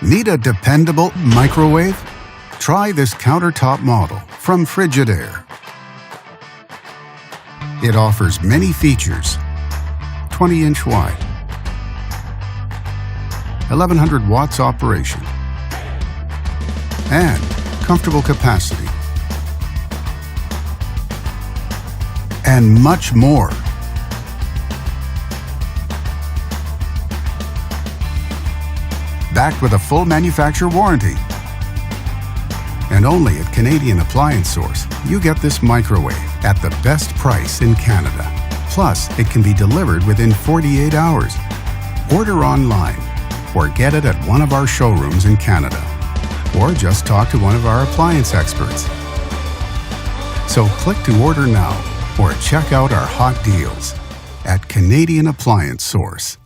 Need a dependable microwave? Try this countertop model from Frigidaire. It offers many features: 20-inch wide, 1100 watts operation, and comfortable capacity, and much more. Backed with a full manufacturer warranty. And only at Canadian Appliance Source, you get this microwave at the best price in Canada. Plus, it can be delivered within 48 hours. Order online or get it at one of our showrooms in Canada. Or just talk to one of our appliance experts. So click to order now or check out our hot deals at Canadian Appliance Source.